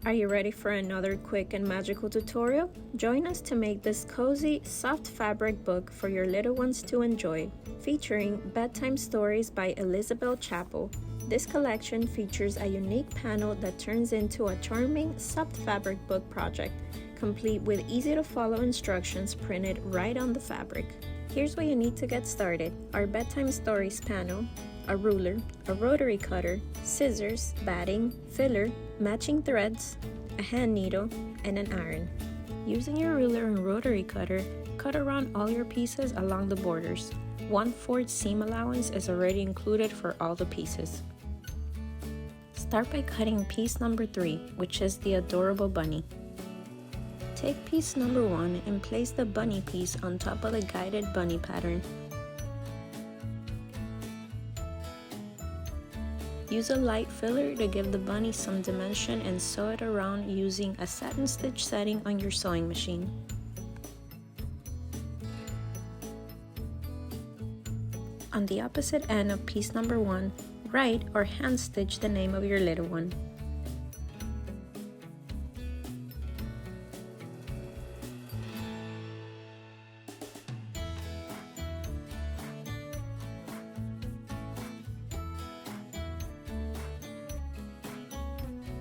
Are you ready for another quick and magical tutorial? Join us to make this cozy, soft fabric book for your little ones to enjoy, featuring Bedtime Stories by Elizabeth Chappell. This collection features a unique panel that turns into a charming, soft fabric book project, complete with easy-to-follow instructions printed right on the fabric. Here's what you need to get started: our Bedtime Stories panel, a ruler, a rotary cutter, scissors, batting, filler, matching threads, a hand needle, and an iron. Using your ruler and rotary cutter, cut around all your pieces along the borders. 1/4 seam allowance is already included for all the pieces. Start by cutting piece number 3, which is the adorable bunny. Take piece number 1 and place the bunny piece on top of the guided bunny pattern. Use a light filler to give the bunny some dimension and sew it around using a satin stitch setting on your sewing machine. On the opposite end of piece number 1, write or hand stitch the name of your little one.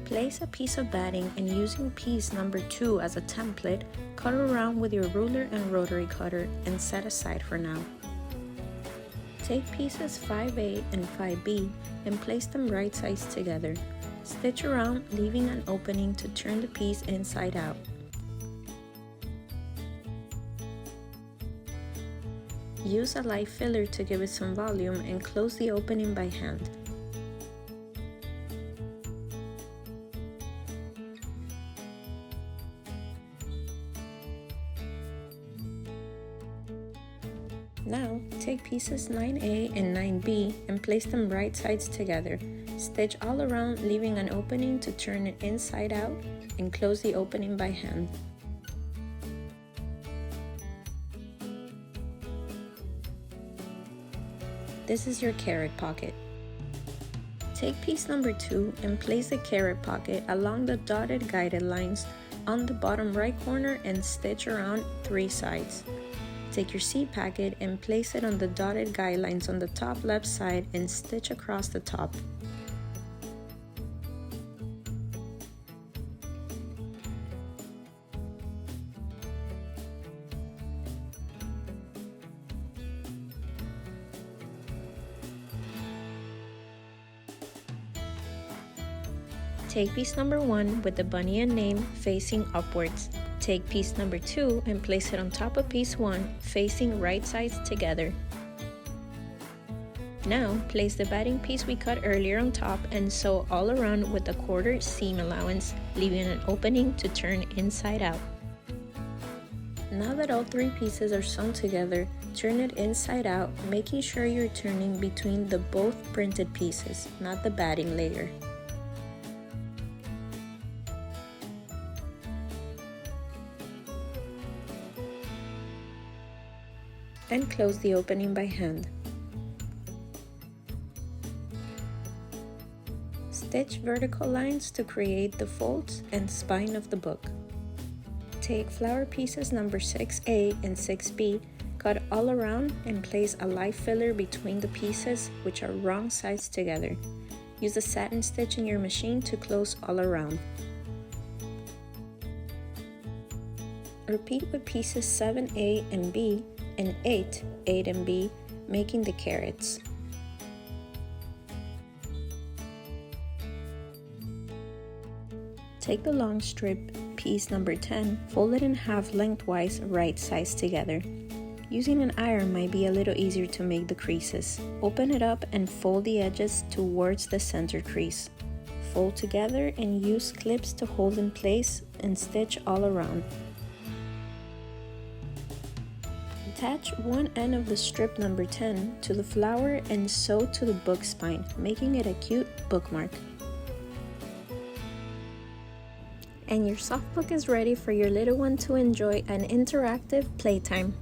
Place a piece of batting and, using piece number 2 as a template, cut around with your ruler and rotary cutter and set aside for now. Take pieces 5A and 5B and place them right sides together. Stitch around, leaving an opening to turn the piece inside out. Use a light filler to give it some volume and close the opening by hand. Now, take pieces 9A and 9B and place them right sides together. Stitch all around, leaving an opening to turn it inside out and close the opening by hand. This is your carrot pocket. Take piece number 2 and place the carrot pocket along the dotted guided lines on the bottom right corner and stitch around 3 sides. Take your seed packet and place it on the dotted guidelines on the top left side and stitch across the top. Take piece number 1 with the bunny and name facing upwards. Take piece number 2 and place it on top of piece 1, facing right sides together. Now, place the batting piece we cut earlier on top and sew all around with a 1/4 seam allowance, leaving an opening to turn inside out. Now that all 3 pieces are sewn together, turn it inside out, making sure you're turning between the both printed pieces, not the batting layer. And close the opening by hand. Stitch vertical lines to create the folds and spine of the book. Take flower pieces number 6A and 6B, cut all around and place a light filler between the pieces, which are wrong sides together. Use a satin stitch in your machine to close all around. Repeat with pieces 7A and B and 8 and B, making the carrots. Take the long strip, piece number 10, fold it in half lengthwise, right sides together. Using an iron might be a little easier to make the creases. Open it up and fold the edges towards the center crease. Fold together and use clips to hold in place and stitch all around. Attach one end of the strip number 10 to the flower and sew to the book spine, making it a cute bookmark. And your soft book is ready for your little one to enjoy an interactive playtime.